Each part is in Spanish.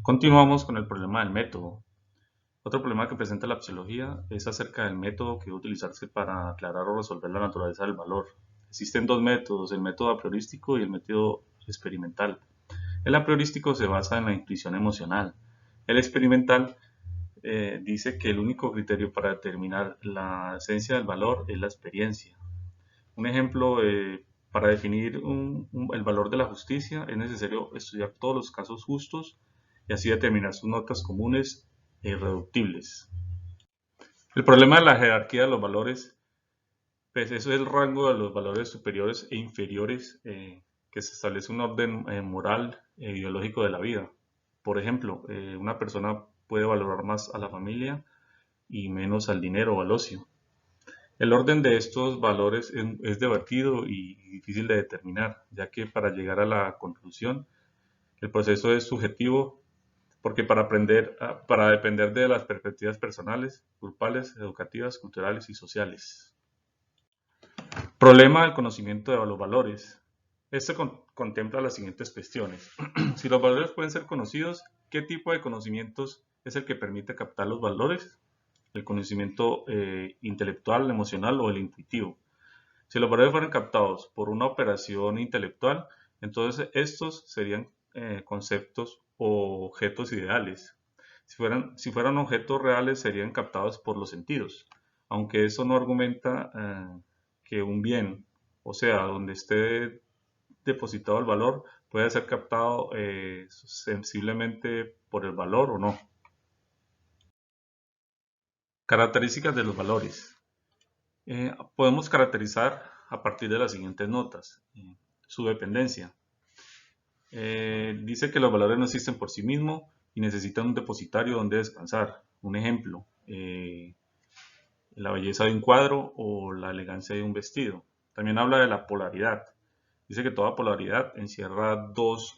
Continuamos con el problema del método. Otro problema que presenta la psicología es acerca del método que debe utilizarse para aclarar o resolver la naturaleza del valor. Existen dos métodos, el método a priorístico y el método experimental. El a priorístico se basa en la intuición emocional. El experimental dice que el único criterio para determinar la esencia del valor es la experiencia. Un ejemplo, para definir el valor de la justicia es necesario estudiar todos los casos justos y así determinar sus notas comunes e irreductibles. El problema de la jerarquía de los valores, pues eso es el rango de los valores superiores e inferiores que se establece un orden moral e ideológico de la vida. Por ejemplo, una persona puede valorar más a la familia y menos al dinero o al ocio. El orden de estos valores es debatido y difícil de determinar, ya que para llegar a la conclusión el proceso es subjetivo porque para depender de las perspectivas personales, grupales, educativas, culturales y sociales. Problema del conocimiento de los valores. Este contempla las siguientes cuestiones. Si los valores pueden ser conocidos, ¿qué tipo de conocimientos es el que permite captar los valores? El conocimiento intelectual, emocional o el intuitivo. Si los valores fueran captados por una operación intelectual, entonces estos serían conceptos o objetos ideales. Si fueran objetos reales, serían captados por los sentidos, aunque eso no argumenta que un bien, o sea, donde esté depositado el valor, puede ser captado sensiblemente por el valor o no. Características de los valores. Podemos caracterizar a partir de las siguientes notas. Su dependencia. Dice que los valores no existen por sí mismos y necesitan un depositario donde descansar. Un ejemplo, la belleza de un cuadro o la elegancia de un vestido. También habla de la polaridad. Dice que toda polaridad encierra dos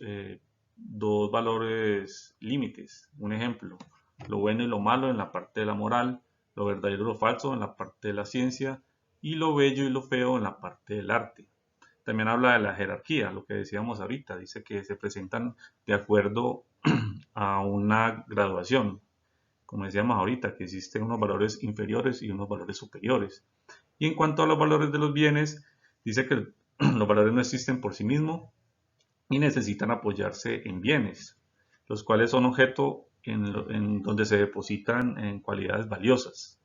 valores límites. Un ejemplo, lo bueno y lo malo en la parte de la moral, lo verdadero y lo falso en la parte de la ciencia y lo bello y lo feo en la parte del arte. También habla de la jerarquía, lo que decíamos ahorita, dice que se presentan de acuerdo a una graduación, como decíamos ahorita, que existen unos valores inferiores y unos valores superiores. Y en cuanto a los valores de los bienes, dice que los valores no existen por sí mismos y necesitan apoyarse en bienes, los cuales son objeto en donde se depositan en cualidades valiosas.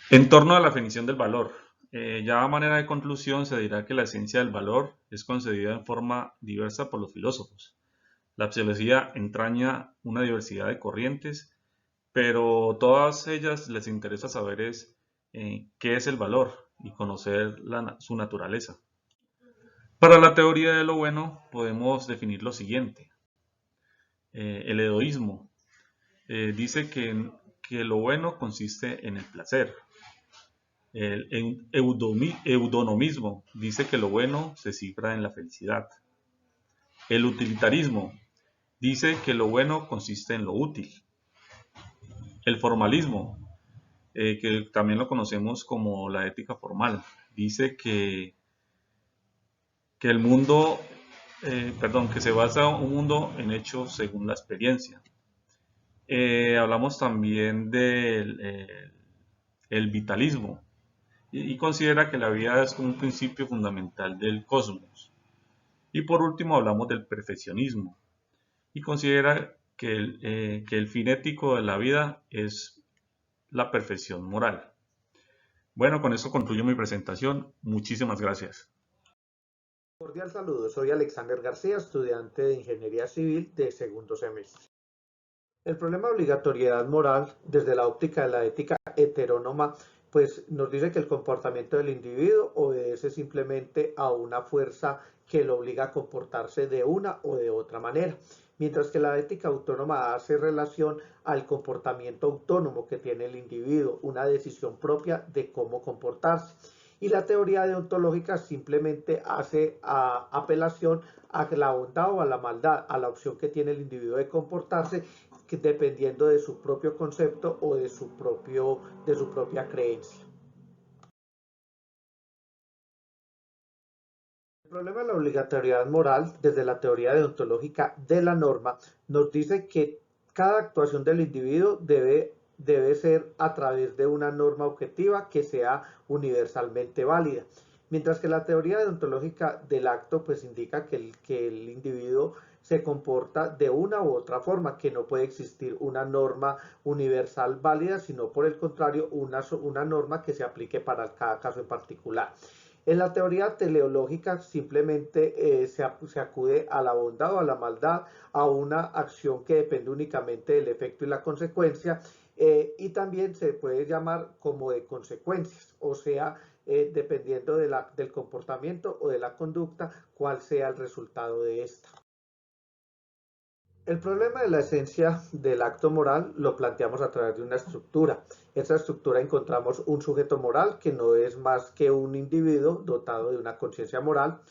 En torno a la definición del valor, ya a manera de conclusión se dirá que la esencia del valor es concebida en forma diversa por los filósofos. La psicología entraña una diversidad de corrientes, pero todas ellas les interesa saber qué es el valor y conocer su naturaleza. Para la teoría de lo bueno podemos definir lo siguiente. El hedonismo dice que lo bueno consiste en el placer. El eudonomismo dice que lo bueno se cifra en la felicidad. El utilitarismo dice que lo bueno consiste en lo útil. El formalismo, que también lo conocemos como la ética formal, dice que el mundo, que se basa un mundo en hechos según la experiencia. Hablamos también del el vitalismo y considera que la vida es un principio fundamental del cosmos. Y por último hablamos del perfeccionismo y considera que el fin ético de la vida es la perfección moral. Bueno, con eso concluyo mi presentación. Muchísimas gracias. Cordial saludo, soy Alexander García, estudiante de Ingeniería Civil de segundo semestre. El problema de obligatoriedad moral, desde la óptica de la ética heterónoma, pues nos dice que el comportamiento del individuo obedece simplemente a una fuerza que lo obliga a comportarse de una o de otra manera, mientras que la ética autónoma hace relación al comportamiento autónomo que tiene el individuo, una decisión propia de cómo comportarse. Y la teoría deontológica simplemente hace apelación a la bondad o a la maldad, a la opción que tiene el individuo de comportarse dependiendo de su propio concepto o de su propia creencia. El problema de la obligatoriedad moral, desde la teoría deontológica de la norma, nos dice que cada actuación del individuo debe ser a través de una norma objetiva que sea universalmente válida. Mientras que la teoría deontológica del acto pues indica que el individuo se comporta de una u otra forma, que no puede existir una norma universal válida, sino por el contrario, una norma que se aplique para cada caso en particular. En la teoría teleológica simplemente se acude a la bondad o a la maldad, a una acción que depende únicamente del efecto y la consecuencia, y también se puede llamar como de consecuencias, o sea, dependiendo del comportamiento o de la conducta, cuál sea el resultado de esta. El problema de la esencia del acto moral lo planteamos a través de una estructura. En esa estructura encontramos un sujeto moral que no es más que un individuo dotado de una conciencia moral.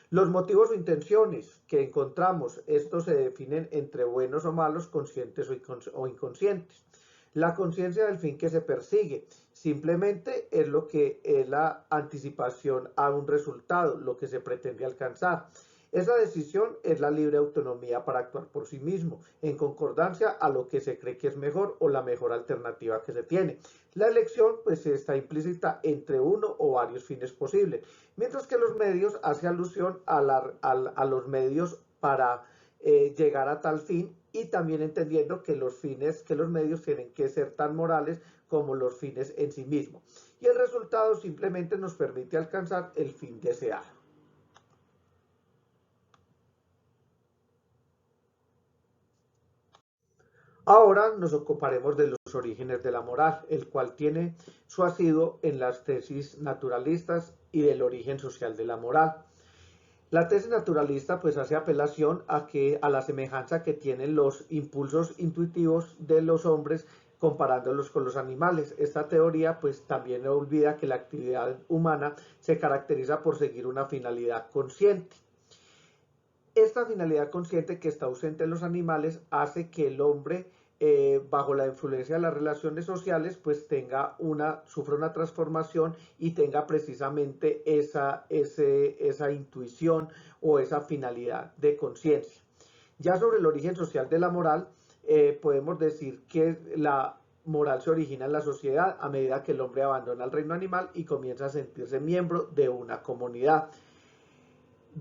Los motivos o intenciones que encontramos, estos se definen entre buenos o malos, conscientes o inconscientes. La conciencia del fin que se persigue simplemente es lo que es la anticipación a un resultado, lo que se pretende alcanzar. Esa decisión es la libre autonomía para actuar por sí mismo, en concordancia a lo que se cree que es mejor o la mejor alternativa que se tiene. La elección pues está implícita entre uno o varios fines posibles, mientras que los medios hace alusión a los medios para llegar a tal fin, y también entendiendo que los medios tienen que ser tan morales como los fines en sí mismos. Y el resultado simplemente nos permite alcanzar el fin deseado. Ahora nos ocuparemos de los orígenes de la moral, el cual tiene su asido en las tesis naturalistas y del origen social de la moral. La tesis naturalista pues hace apelación a la semejanza que tienen los impulsos intuitivos de los hombres comparándolos con los animales. Esta teoría pues también olvida que la actividad humana se caracteriza por seguir una finalidad consciente. Esta finalidad consciente que está ausente en los animales hace que el hombre, bajo la influencia de las relaciones sociales, pues sufra una transformación y tenga precisamente esa intuición o esa finalidad de conciencia. Ya sobre el origen social de la moral, podemos decir que la moral se origina en la sociedad a medida que el hombre abandona el reino animal y comienza a sentirse miembro de una comunidad.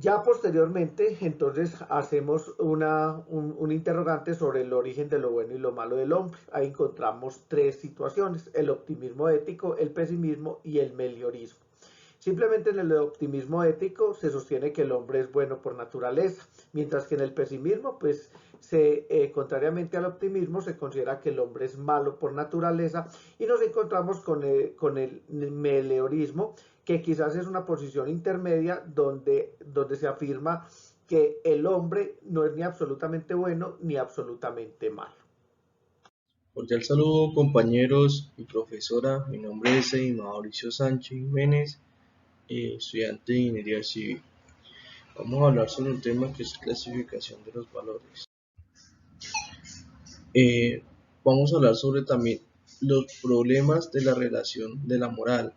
Ya posteriormente, entonces, hacemos un interrogante sobre el origen de lo bueno y lo malo del hombre. Ahí encontramos tres situaciones: el optimismo ético, el pesimismo y el meliorismo. Simplemente en el optimismo ético se sostiene que el hombre es bueno por naturaleza, mientras que en el pesimismo, pues, contrariamente al optimismo, se considera que el hombre es malo por naturaleza, y nos encontramos con el meliorismo, que quizás es una posición intermedia donde se afirma que el hombre no es ni absolutamente bueno ni absolutamente malo. Cordial saludo compañeros y profesora, mi nombre es Mauricio Sánchez Jiménez, estudiante de Ingeniería Civil. Vamos a hablar sobre un tema que es clasificación de los valores. Vamos a hablar sobre también los problemas de la relación de la moral.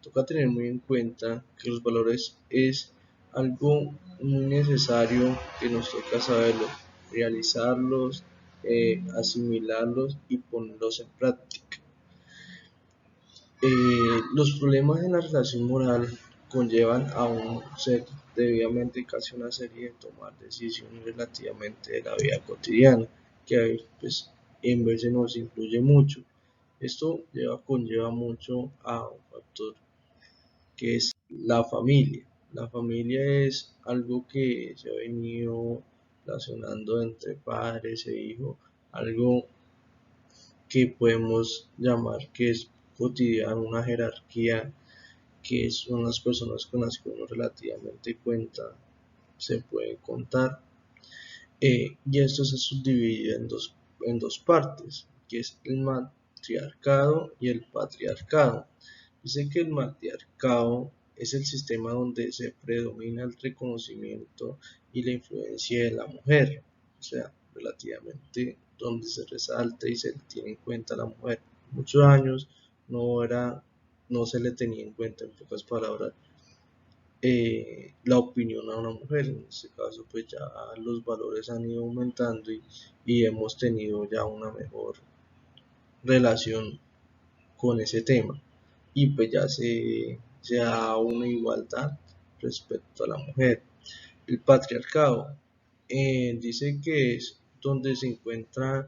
Toca tener muy en cuenta que los valores es algo muy necesario que nos toca saberlo, realizarlos, asimilarlos y ponerlos en práctica. Los problemas en la relación moral conllevan a un ser debidamente casi una serie de tomar decisiones relativamente de la vida cotidiana, que a veces pues, en veces nos influye mucho. Esto conlleva mucho a un factor que es la familia. La familia es algo que se ha venido relacionando entre padres e hijos, algo que podemos llamar que es cotidiano, una jerarquía que son las personas con las que uno relativamente cuenta, se puede contar. Y esto se subdivide en dos partes, que es el matriarcado y el patriarcado. Dice que el matriarcado es el sistema donde se predomina el reconocimiento y la influencia de la mujer, o sea, relativamente donde se resalta y se tiene en cuenta a la mujer. Muchos años no se le tenía en cuenta, en pocas palabras, la opinión a una mujer. En este caso, pues ya los valores han ido aumentando y hemos tenido ya una mejor relación con ese tema. Y pues ya se da una igualdad respecto a la mujer. El patriarcado dice que es donde se encuentran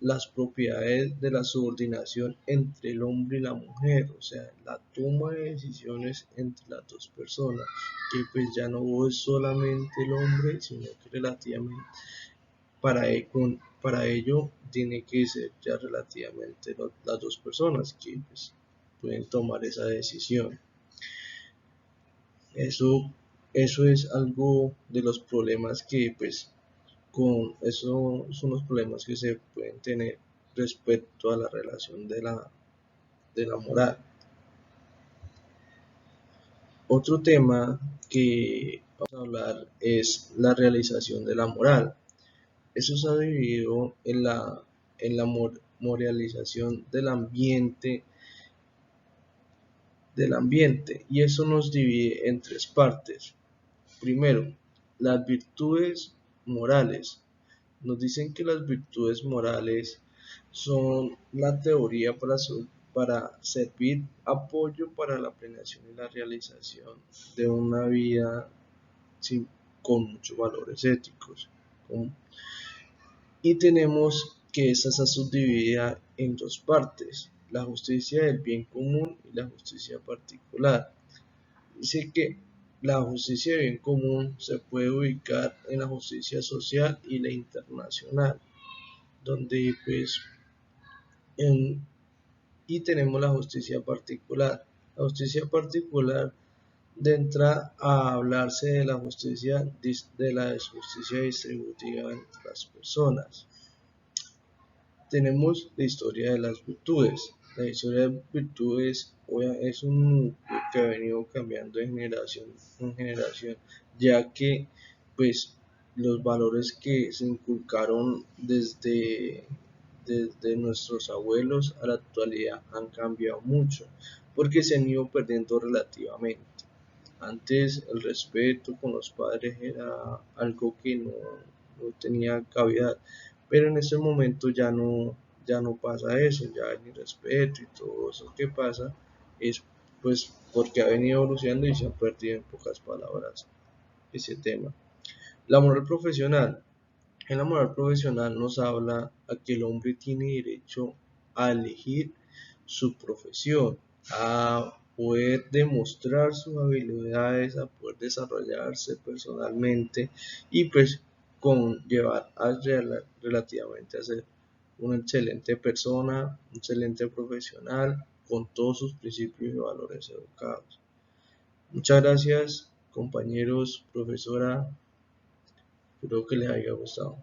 las propiedades de la subordinación entre el hombre y la mujer, o sea, la toma de decisiones entre las dos personas, que pues ya no es solamente el hombre, sino que relativamente para ello tiene que ser ya relativamente las dos personas que pues, pueden tomar esa decisión. Eso es algo de los problemas que pues con eso son los problemas que se pueden tener respecto a la relación de la moral. Otro tema que vamos a hablar es la realización de la moral. Eso se ha dividido en la moralización del ambiente y eso nos divide en tres partes. Primero, las virtudes morales. Nos dicen que las virtudes morales son la teoría para servir apoyo para la planeación y la realización de una vida con muchos valores éticos. Y tenemos que esta está subdividida en dos partes, la justicia del bien común y la justicia particular. Dice que la justicia de bien común se puede ubicar en la justicia social y la internacional, donde pues y tenemos la justicia particular. La justicia particular entra a hablarse de la justicia distributiva entre las personas. Tenemos la historia de las virtudes. La historia de virtudes es un que ha venido cambiando de generación en generación, ya que pues los valores que se inculcaron desde nuestros abuelos a la actualidad han cambiado mucho, porque se han ido perdiendo relativamente. Antes el respeto con los padres era algo que no tenía cavidad, pero en este momento ya no pasa eso, ya hay respeto y todo eso que pasa es pues porque ha venido evolucionando y se ha perdido en pocas palabras ese tema. La moral profesional. En la moral profesional nos habla a que el hombre tiene derecho a elegir su profesión, a poder demostrar sus habilidades, a poder desarrollarse personalmente y pues llevar relativamente a ser una excelente persona, un excelente profesional con todos sus principios y valores educados. Muchas gracias, compañeros, profesora, espero que les haya gustado.